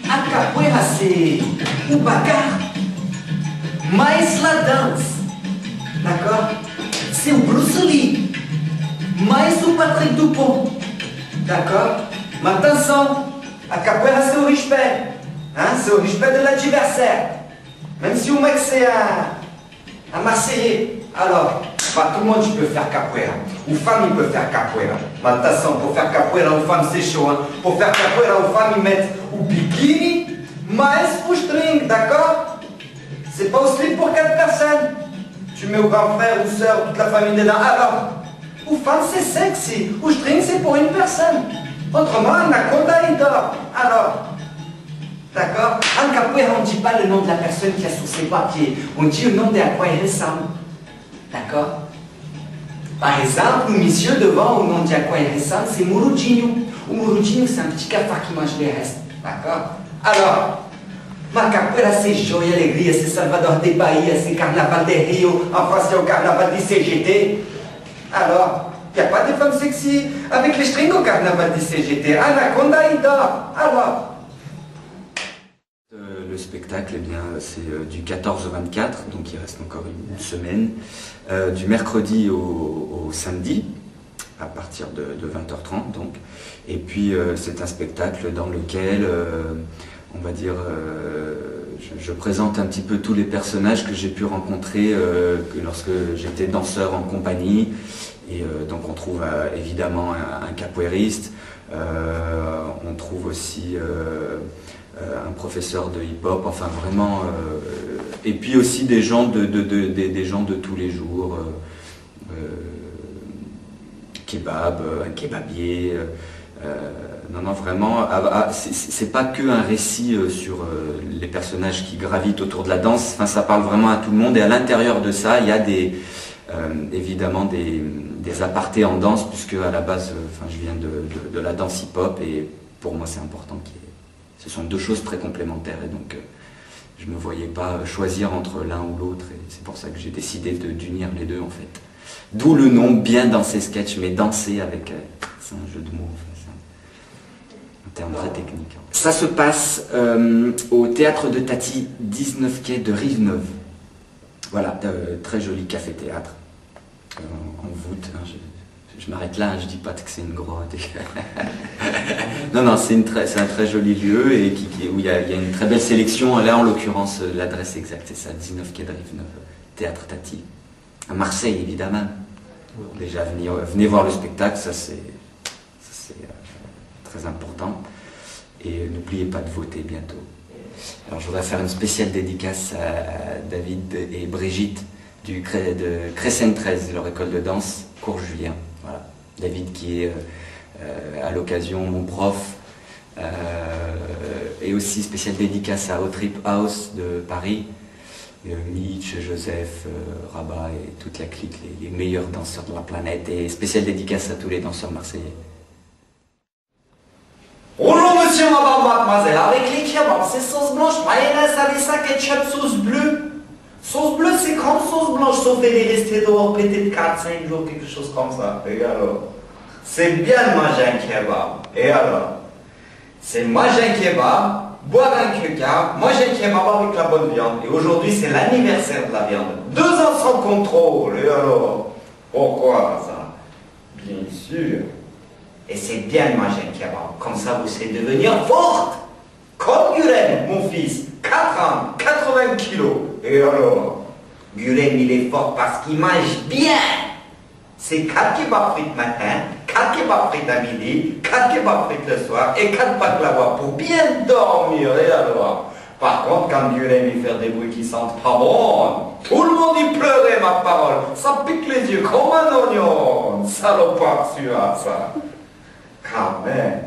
A capoeira c'est o bagarre, mais la danse, d'accord? C'est o Bruce Lee, mais o Patrick Dupont, d'accord? Mais attention, a capoeira c'est au respect, hein? C'est au respect de l'adversaire. Même si o mec c'est un Marseillais, alors, pas tout le monde peut faire capoeira. Ou femme, il peut faire capoeira. Mais attention, pour faire capoeira aux femmes, c'est chaud. Hein? Pour faire capoeira aux femmes, ils mettent au bikini, mais au string, d'accord? C'est pas au slip pour 4 personnes. Tu mets au grand frère ou soeur, toute la famille dedans. Alors, aux femmes, c'est sexy. Au string, c'est pour une personne. Autrement, un anaconda, il dort. Alors, d'accord? En capoeira, on ne dit pas le nom de la personne qui a sous ses papiers. On dit le nom de à quoi il ressemble. D'accord? Par exemple, le monsieur devant, au nom de quoi il ressemble, c'est Murudinho. O Murudinho, c'est un petit cafard qui mange les restes. D'accord? Alors, ma capoeira, c'est joie et alegria, c'est Salvador de Bahia, c'est Carnaval de Rio, en France, c'est au Carnaval du CGT. Alors, il n'y a pas de femmes sexy avec les strings au Carnaval du CGT. Anaconda, il dort. Alors. Le spectacle, eh bien, c'est du 14 au 24, donc il reste encore une semaine, du mercredi au samedi, à partir de 20h30 donc. Et puis c'est un spectacle dans lequel, on va dire, je présente un petit peu tous les personnages que j'ai pu rencontrer lorsque j'étais danseur en compagnie. Et donc on trouve évidemment un capoeiriste, on trouve aussi un professeur de hip-hop, enfin vraiment, et puis aussi des gens des gens de tous les jours, kebab, un kebabier, non vraiment, c'est pas que un récit sur les personnages qui gravitent autour de la danse, enfin ça parle vraiment à tout le monde, et à l'intérieur de ça il y a évidemment des apartés en danse, puisque à la base je viens de la danse hip-hop, et pour moi c'est important qu'il y ait. Ce sont deux choses très complémentaires, et donc je ne me voyais pas choisir entre l'un ou l'autre, et c'est pour ça que j'ai décidé d'unir les deux en fait. D'où le nom Bien Danser Sketch, mais danser avec, c'est un jeu de mots, c'est un terme très technique. Ça se passe au Théâtre de Tati, 19 quai de Rive-Neuve. Voilà, très joli café-théâtre, en voûte, hein, je m'arrête là, je dis pas que c'est une grotte. Non, c'est un très joli lieu, et où il y a une très belle sélection. Là, en l'occurrence, l'adresse exacte, c'est ça, 19 quai de Rive-Neuve, Théâtre Tati. À Marseille, évidemment. Déjà, venez voir le spectacle, ça c'est très important. Et n'oubliez pas de voter bientôt. Alors, je voudrais faire une spéciale dédicace à David et Brigitte de Crescent 13, leur école de danse, Cours Julien. Voilà. David qui est à l'occasion mon prof, et aussi spéciale dédicace à Trip House de Paris, Mitch, Joseph, Rabat et toute la clique, les meilleurs danseurs de la planète, et spéciale dédicace à tous les danseurs marseillais. Bonjour monsieur, mademoiselle, avec les kebabs, c'est sauce blanche, mayonnaise, salsa, ketchup, sauce bleue. Sauce bleue, c'est comme sauce blanche, sauf elle est restée dehors peut-être 4-5 jours, quelque chose comme ça. Et alors, c'est bien de manger un kebab. Et alors, c'est manger un kebab, boire un coca, manger un kebab avec la bonne viande. Et aujourd'hui, c'est l'anniversaire de la viande. 2 ans sans contrôle. Et alors, pourquoi ça? Bien sûr. Et c'est bien de manger un kebab. Comme ça, vous savez devenir forte. Comme Guren, mon fils. 4 ans, 80 kilos. Et alors, Guren, il est fort parce qu'il mange bien. C'est 4 kebabs frites matin, 4 kebabs frites à midi, 4 kebabs frites le soir et 4 baklava pour bien dormir. Et alors, par contre, quand Guren il fait des bruits qui sentent pas bon, tout le monde y pleurait, ma parole. Ça pique les yeux comme un oignon. Salopard, celui-là, ça. Quand même.